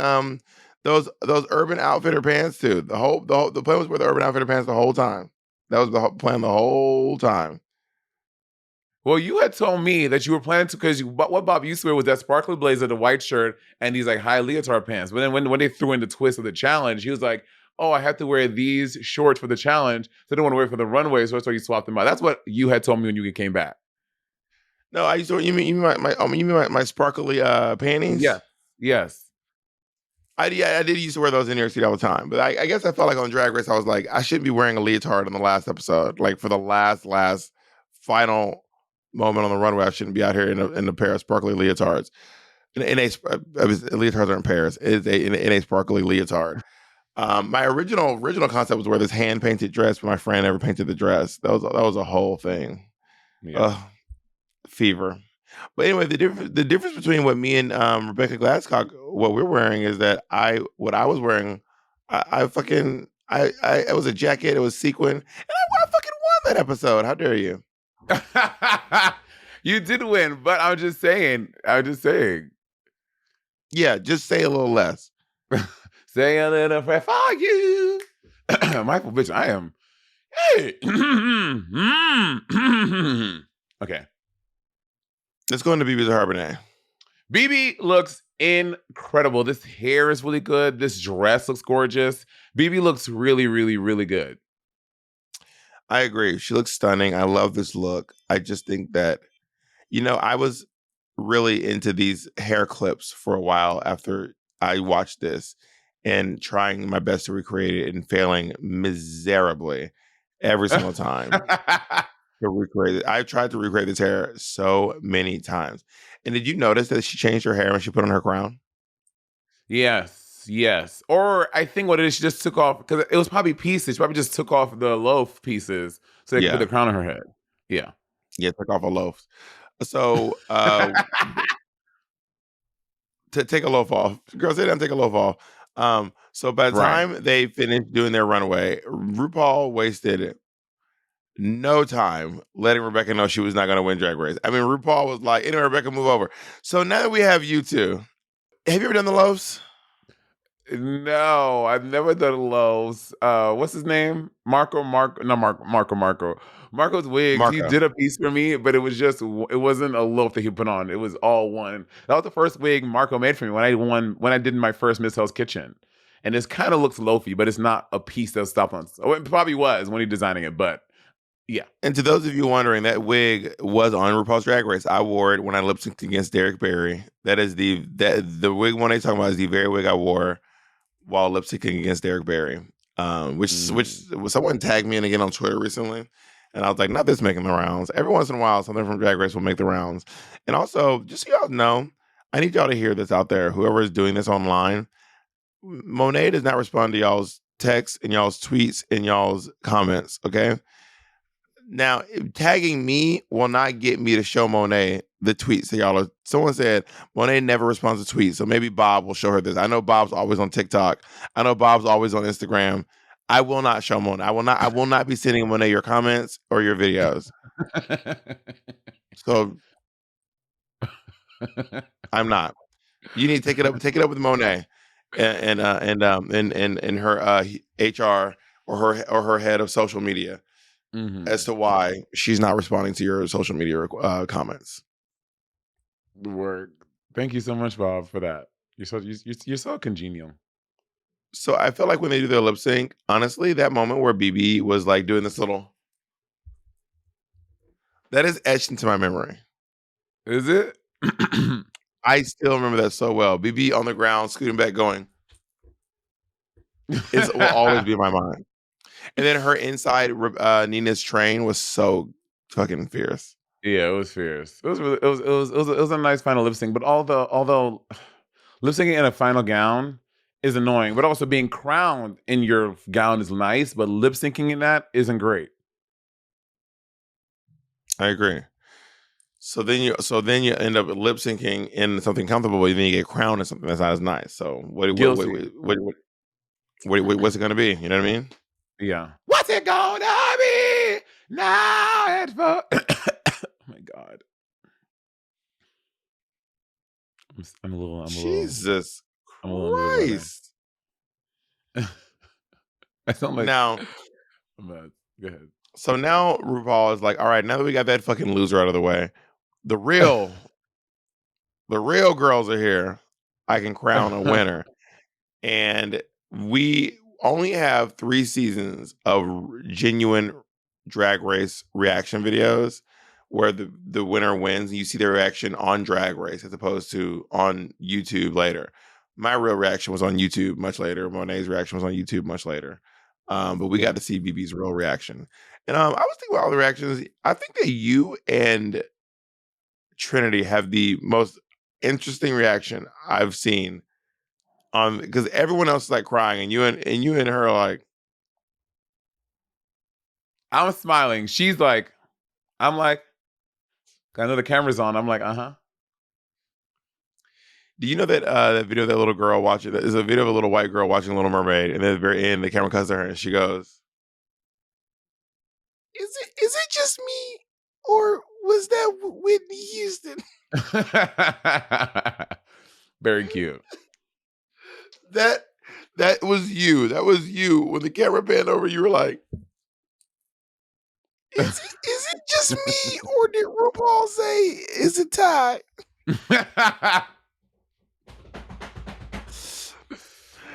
those Urban Outfitter pants to. The plan was to wear the Urban Outfitter pants the whole time. That was the plan the whole time. Well, you had told me that you were planning to, because what Bob used to wear was that sparkly blazer, the white shirt, and these like high leotard pants. But then when they threw in the twist of the challenge, he was like, oh, I have to wear these shorts for the challenge. So I don't want to wear for the runway. So that's why you swapped them out. That's what you had told me when you came back. No, you mean my sparkly panties? Yes. I did used to wear those in New York City all the time, but I guess I felt like on Drag Race I was like I shouldn't be wearing a leotard on the last episode, like for the last final moment on the runway. I shouldn't be out here in a pair of sparkly leotards. Leotards are in Paris. It is in a sparkly leotard. My original concept was wear this hand painted dress, but my friend never painted the dress. That was a whole thing. Yeah. Fever. But anyway, the difference between what me and Rebecca Glasscock what we're wearing is that what I was wearing, I fucking it was a jacket, it was sequin, and I fucking won that episode. How dare you? You did win, but I'm just saying. Yeah, just say a little less. Say a little prayer for you. Michael, bitch, I am. Hey. Okay. Let's go into BB's Harbonnet. BB looks incredible. This hair is really good. This dress looks gorgeous. BB looks really, really, really good. I agree. She looks stunning. I love this look. I just think that, I was really into these hair clips for a while after I watched this and trying my best to recreate it and failing miserably every single time to recreate it. I've tried to recreate this hair so many times. And did you notice that she changed her hair when she put on her crown? Yes. Or I think what it is, she just took off, because it was probably pieces. She probably just took off the loaf pieces so they could put the crown on her head. Yeah. Yeah, took off a loaf. So, to take a loaf off. Girl, sit down, take a loaf off. So by the time they finished doing their runway, RuPaul wasted no time letting Rebecca know she was not going to win Drag Race. I mean, RuPaul was like, anyway, Rebecca, move over. So now that we have you two, have you ever done the loaves? No, I've never done loaves. What's his name? Marco's wigs. Marco. He did a piece for me, but it wasn't a loaf that he put on. It was all one. That was the first wig Marco made for me when I did my first Miss Hell's Kitchen. And this kind of looks loafy, but it's not a piece that stopped on. So it probably was when he designing it, but yeah. And to those of you wondering, that wig was on RuPaul's Drag Race. I wore it when I lip synced against Derek Barry. That is the wig one they talking about is the very wig I wore while lip syncing against Derek Barry. Which someone tagged me in again on Twitter recently. And I was like, not this making the rounds. Every once in a while, something from Drag Race will make the rounds. And also, just so y'all know, I need y'all to hear this out there. Whoever is doing this online, Monet does not respond to y'all's texts and y'all's tweets and y'all's comments, okay? Now, tagging me will not get me to show Monet the tweets that y'all are. Someone said Monet never responds to tweets, so maybe Bob will show her this. I know Bob's always on TikTok. I know Bob's always on Instagram. I will not show Monet. I will not be sending Monet your comments or your videos. So I'm not. You need to take it up with Monet and her HR or her head of social media. Mm-hmm. As to why she's not responding to your social media comments. Word. Thank you so much, Bob, for that. You're so congenial. So I feel like when they do their lip sync, honestly, that moment where BB was like doing this little, that is etched into my memory. Is it? I still remember that so well. BB on the ground, scooting back, going. It will always be in my mind. And then her inside Nina's train was so fucking fierce. Yeah, it was fierce. It was a nice final lip sync. But although lip syncing in a final gown is annoying, but also being crowned in your gown is nice. But lip syncing in that isn't great. I agree. So then you end up lip syncing in something comfortable, but then you get crowned in something that's not as nice. So what's it going to be? You know what I mean? Yeah. What's it gonna be now? Oh my God. I'm a little. Jesus Christ. I sound like now. Go ahead. So now RuPaul is like, all right, now that we got that fucking loser out of the way, the real girls are here. I can crown a winner. And we only have 3 seasons of genuine Drag Race reaction videos where the winner wins and you see their reaction on Drag Race as opposed to on YouTube later. My real reaction was on YouTube much later. Monet's reaction was on YouTube much later. But we got to see BB's real reaction. And I was thinking about all the reactions. I think that you and Trinity have the most interesting reaction I've seen. Because everyone else is like crying, and you and her are like, I'm smiling. She's like, I'm like, I know the camera's on. I'm like, do you know that that video of that little girl watching? There's a video of a little white girl watching Little Mermaid, and then at the very end, the camera cuts to her, and she goes, "Is it just me, or was that Whitney Houston?" Very cute. That was you. That was you. When the camera panned over, you were like, "Is it just me, or did RuPaul say is it Ty?"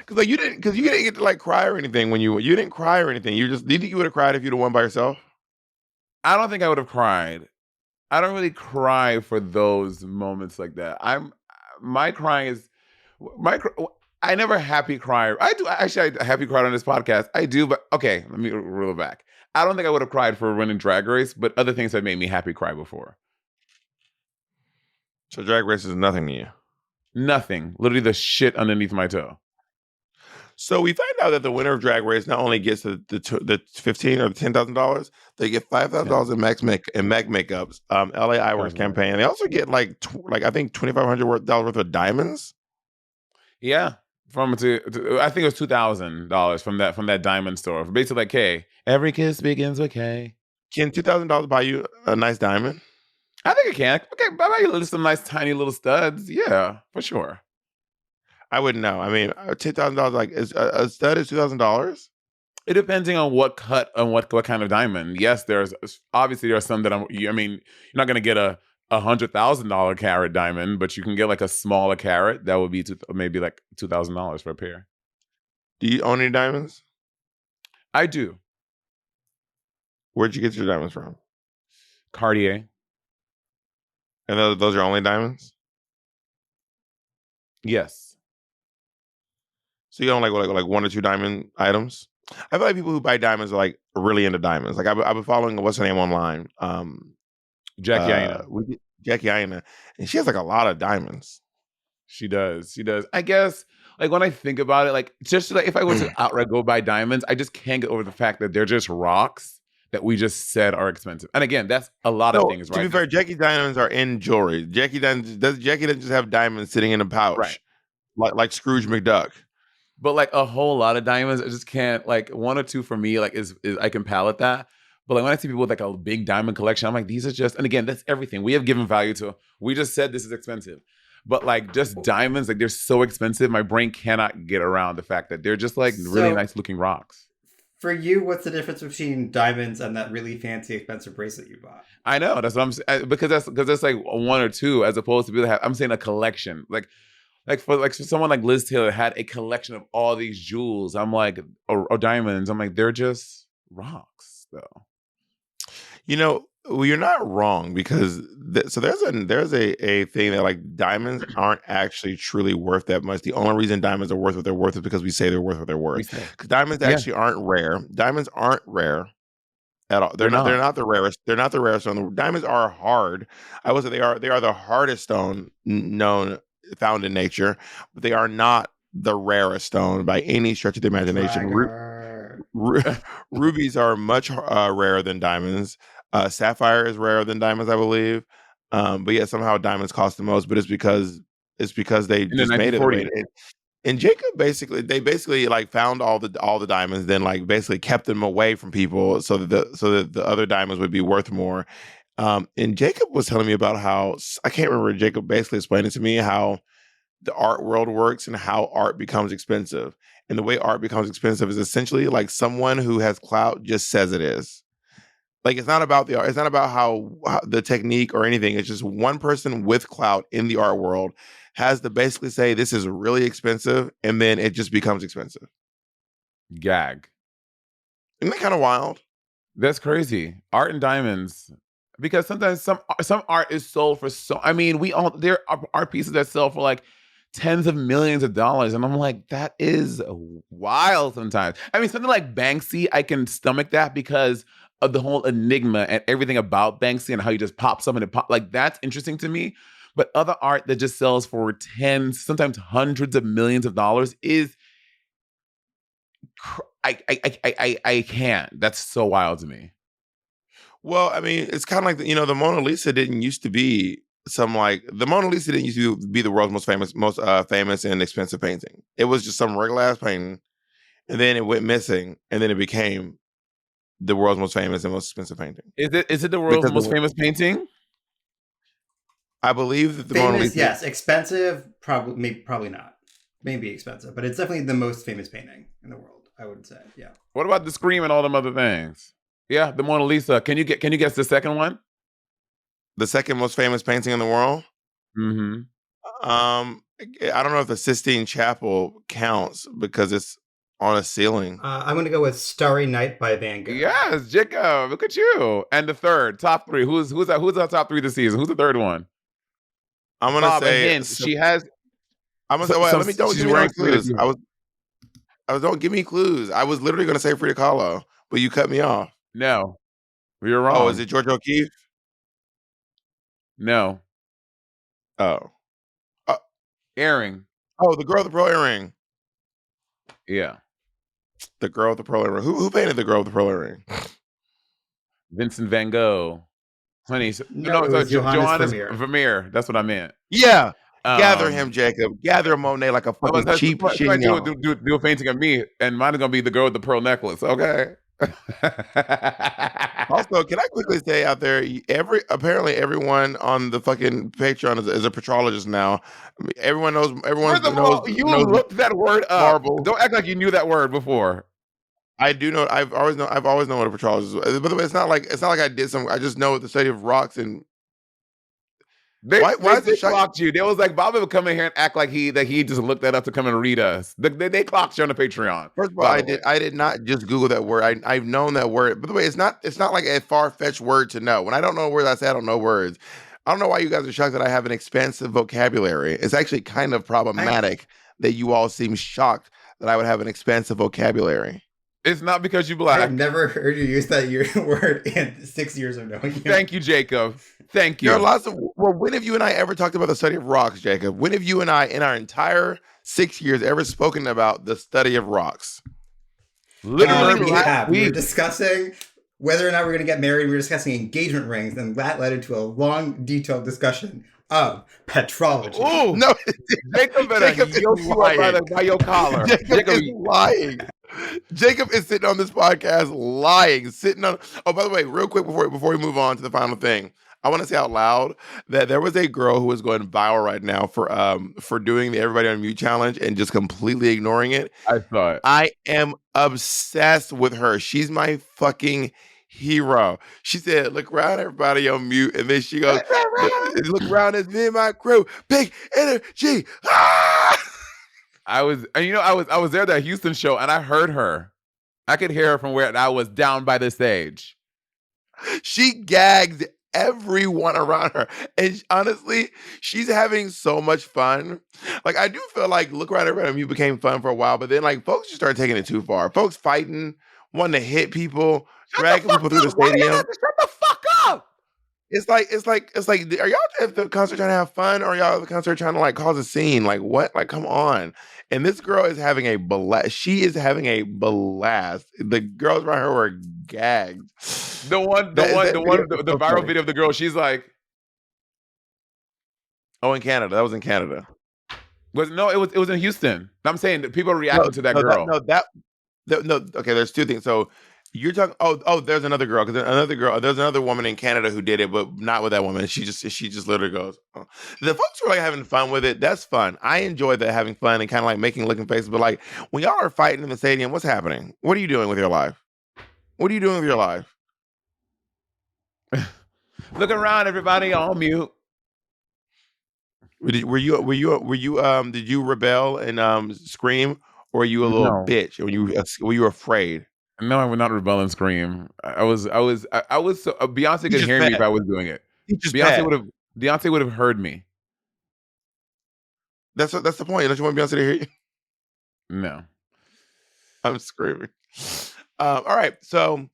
Because you didn't get to like cry or anything when you didn't cry or anything. Do you think you would have cried if you'd have won by yourself? I don't think I would have cried. I don't really cry for those moments like that. My crying is I never happy cry. I do actually. I happy cried on this podcast. I do, but okay. Let me reel it back. I don't think I would have cried for winning Drag Race, but other things have made me happy cry before. So Drag Race is nothing to you. Nothing. Literally the shit underneath my toe. So we find out that the winner of Drag Race not only gets the $15,000 or the $10,000, they get $5,000 in MAC makeups, LA Eyewear's campaign. They also get like I think $2,500 worth of diamonds. Yeah, I think it was $2,000 from that diamond store. Basically, like, hey, every kiss begins with K. Can $2,000 buy you a nice diamond? I think it can. Okay, buy you some nice tiny little studs. Yeah, for sure. I wouldn't know. I mean, $10,000, like a stud is $2,000. It depending on what cut and what kind of diamond. Yes, there are some that you're not gonna get a $100,000 carat diamond, but you can get like a smaller carat that would be maybe like $2,000 for a pair. Do you own any diamonds? I do. Where'd you get your diamonds from? Cartier. And those are only diamonds? Yes. So you own like one or two diamond items? I feel like people who buy diamonds are like really into diamonds. Like I've been following what's her name online, Jackie Aina. Jackie Aina, and she has like a lot of diamonds. She does. I guess like when I think about it, like just like if I were to outright go buy diamonds, I just can't get over the fact that they're just rocks that we just said are expensive. And again, that's a lot of things, right? To be fair, Jackie diamonds are in jewelry. Jackie doesn't just have diamonds sitting in a pouch, right? Like Scrooge McDuck. But like a whole lot of diamonds, I just can't. Like one or two for me, like is I can palate that. But like when I see people with like a big diamond collection, I'm like, these are just. And again, that's everything we have given value to. We just said this is expensive, but like just diamonds, like they're so expensive, my brain cannot get around the fact that they're just like really nice looking rocks. For you, what's the difference between diamonds and that really fancy, expensive bracelet you bought? I know that's what I'm saying because that's like one or two as opposed to people that have. I'm saying a collection, like for someone like Liz Taylor had a collection of all these jewels. I'm like, or diamonds. I'm like, they're just rocks, though. You know, well, you're not wrong because there's a thing that like diamonds aren't actually truly worth that much. The only reason diamonds are worth what they're worth is because we say they're worth what they're worth. Because diamonds actually aren't rare. Diamonds aren't rare at all. They're not the rarest. They're not the rarest stone. Diamonds are hard. I would say they are the hardest stone found in nature, but they are not the rarest stone by any stretch of the imagination. Rubies are much rarer than diamonds. Sapphire is rarer than diamonds, I believe. But yet somehow diamonds cost the most, but it's because they just made it. And Jacob they basically like found all the diamonds, then like basically kept them away from people so that the other diamonds would be worth more. And Jacob was telling me about how, I can't remember, Jacob basically explained it to me how the art world works and how art becomes expensive. And the way art becomes expensive is essentially like someone who has clout just says it is. Like it's not about the art. It's not about how the technique or anything. It's just one person with clout in the art world has to basically say this is really expensive, and then it just becomes expensive. Gag. Isn't that kind of wild? That's crazy. Art and diamonds. Because sometimes some art is sold for there are art pieces that sell for like tens of millions of dollars. And I'm like, that is wild sometimes. I mean, something like Banksy, I can stomach that because of the whole enigma and everything about Banksy and how you just pop something and pop. Like, that's interesting to me. But other art that just sells for tens, sometimes hundreds of millions of dollars is, I can't. That's so wild to me. Well, I mean, it's kind of like, the Mona Lisa didn't used to be the Mona Lisa didn't used to be the world's most famous and expensive painting. It was just some regular ass painting, and then it went missing, and then it became the world's most famous and most expensive painting. Is it the world's most famous painting? I believe that the famous, Mona Lisa. Yes, expensive, probably not. Maybe expensive, but it's definitely the most famous painting in the world, I would say. Yeah. What about the Scream and all them other things? Yeah, the Mona Lisa. Can you guess the second one? The second most famous painting in the world? Mm-hmm. I don't know if the Sistine Chapel counts because it's on a ceiling. I'm going to go with Starry Night by Van Gogh. Yes, Jacob. Look at you. And the third, top three. Who's our top three this season? Who's the third one? I'm going to say she has. I'm going to say. Wait, let me don't give me any clues. Don't give me clues. I was literally going to say Frida Kahlo, but you cut me off. No, you're wrong. Oh, is it George O'Keeffe? No. Oh. Earring. Oh, the girl with the pearl earring. Yeah. The girl with the pearl earring. Who painted the girl with the pearl earring? Vincent van Gogh. Honey, Johannes Vermeer. That's what I meant. Yeah. Gather him, Jacob. Gather Monet like a fucking cheap shit. Do a painting of me, and mine is gonna be the girl with the pearl necklace. Okay. Also, can I quickly say out there, apparently everyone on the fucking Patreon is a petrologist now. I mean, everyone knows. Everyone knows. You looked that word up. Marble. Don't act like you knew that word before. I do know. I've always known what a petrologist is. By the way, it's not like I did some. I just know the study of rocks and. They clocked you. They was like, Bobby would come in here and act like he just looked that up to come and read us. They clocked you on the Patreon. First of all, I did not just Google that word. I've known that word. By the way, it's not like a far-fetched word to know. When I don't know words, I say I don't know words. I don't know why you guys are shocked that I have an expansive vocabulary. It's actually kind of problematic that you all seem shocked that I would have an expansive vocabulary. It's not because you black. I've never heard you use that word in 6 years of knowing you. Thank you, Jacob. Thank you. There are lots of. Well, when have you and I ever talked about the study of rocks, Jacob? When have you and I, in our entire 6 years, ever spoken about the study of rocks? Literally, we were discussing whether or not we're going to get married. We were discussing engagement rings, and that led into a long, detailed discussion of petrology. Oh no, Jacob is lying by your collar. Jacob is lying. Jacob is sitting on this podcast lying. Oh, by the way, real quick before we move on to the final thing, I want to say out loud that there was a girl who is going viral right now for doing the Everybody on Mute challenge and just completely ignoring it. I saw it. I am obsessed with her. She's my fucking hero. She said, "Look around, everybody on mute," and then she goes, "Look around, it's me and my crew. Big energy." Ah! I was there at that Houston show, and I heard her. I could hear her from where I was down by the stage. She gagged everyone around her, and honestly, she's having so much fun. Like, I do feel like Look Around Everybody on Mute became fun for a while, but then like folks just started taking it too far. Folks fighting, wanting to hit people, dragging people through the stadium. Shut the fuck up! It's like, are y'all at the concert trying to have fun, or are y'all at the concert trying to like cause a scene? Like what? Like, come on. And this girl is having a blast. She is having a blast. The girls around her were gagged. The viral video of the girl. She's like, "Oh, in Canada. That was in Canada." It was in Houston. I'm saying that people reacted to that girl. Okay, there's two things. So you're talking. Oh, there's another girl. Because there's another woman in Canada who did it, but not with that woman. She just literally goes. Oh. The folks who are like having fun with it, that's fun. I enjoy that, having fun and kind of like making looking faces. But like when y'all are fighting in the stadium, what's happening? What are you doing with your life? What are you doing with your life? Look around, everybody on mute. Did you rebel and scream, or were you a little bitch? Were you afraid? No, I would not rebel and scream. I was so Beyonce could hear me if I was doing it. Beyonce would have heard me. That's the point. Don't you want Beyonce to hear you? No. I'm screaming. All right, so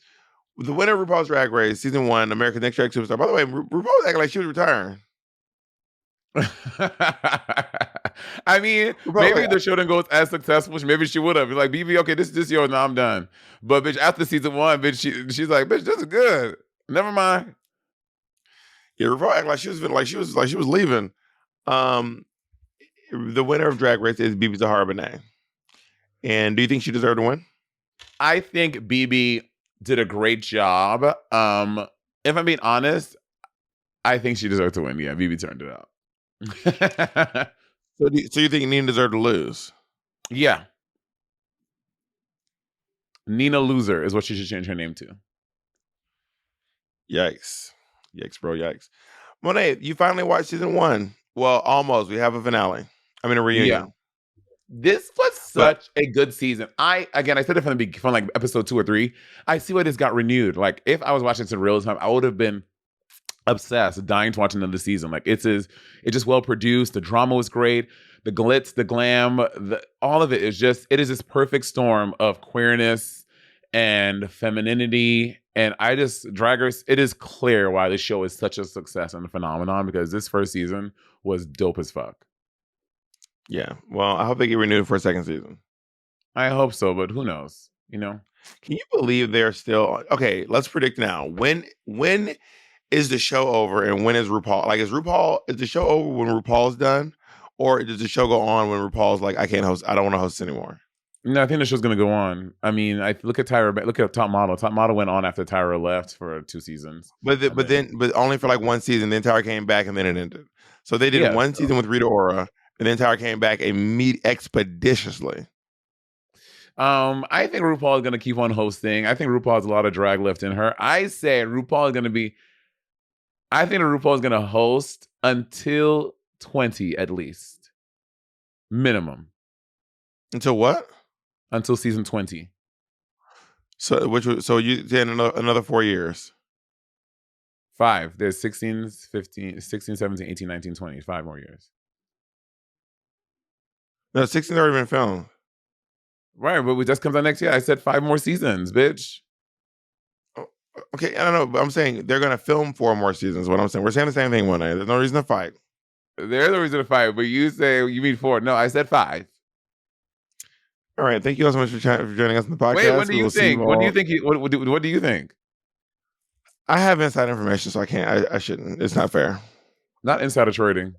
the winner of RuPaul's Drag Race season 1, America's Next Drag Superstar. By the way, RuPaul was acting like she was retiring. I mean, maybe the show didn't go as successful. Maybe she would have. Like, BB, okay, this year, now I'm done. But bitch, after season 1, bitch, she's like, bitch, this is good. Never mind. Yeah, RuPaul acted like she was leaving. The winner of Drag Race is BB Zahara Benet. And do you think she deserved to win? I think BB did a great job. If I'm being honest, I think she deserved to win. Yeah, BB turned it out. So you think Nina deserved to lose? Yeah. Nina Loser is what she should change her name to. Yikes, bro, yikes. Monet, you finally watched season 1. Well, almost. We have a finale. I mean, a reunion. Yeah. This was such a good season. I said it from like episode 2 or 3. I see why this got renewed. Like, if I was watching this in real time, I would have been obsessed, dying to watch another season. Like, it's just well produced. The drama was great. The glitz, the glam, all of it is this perfect storm of queerness and femininity. And Drag Race, it is clear why this show is such a success and a phenomenon, because this first season was dope as fuck. Yeah. Well, I hope they get renewed for a second season. I hope so, but who knows? You know? Can you believe they're still okay? Let's predict now. When is the show over, and when is RuPaul? Like, is the show over when RuPaul's done, or does the show go on when RuPaul's like, I can't host, I don't want to host anymore? No, I think the show's gonna go on. I mean, look at Tyra. Look at Top Model. Top Model went on after Tyra left for 2 seasons. But only for like 1 season. Then Tyra came back, and then it ended. So they did 1 season with Rita Ora, and then Tyra came back expeditiously. I think RuPaul is gonna keep on hosting. I think RuPaul has a lot of drag left in her. I say RuPaul is gonna be. I think RuPaul is gonna host until 20 at least, minimum. Until what? Until season 20. So you said another 4 years. 5. There's 16, 15, 16, 17, 18, 19, 20. 5 more years. No, 16's already been filmed. Right, but it just comes out next year. I said 5 more seasons, bitch. Okay, I don't know, but I'm saying they're gonna film 4 more seasons. What I'm saying, we're saying the same thing one night. There's no reason to fight. There's no reason to fight, but you say you mean 4. No, I said 5. All right, thank you all so much for joining us in the podcast. Wait, what do you think? What do you think? What do you think? I have inside information, so I can't. I shouldn't. It's not fair. Not insider trading.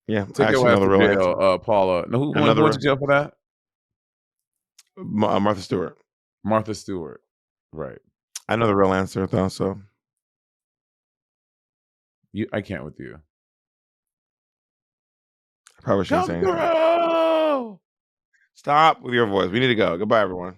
Yeah, take your ass to jail, Paula. No, who went to jail for that? Martha Stewart. Martha Stewart. Right. I know the real answer though, so I can't with you. I probably shouldn't say anything. Stop with your voice. We need to go. Goodbye, everyone.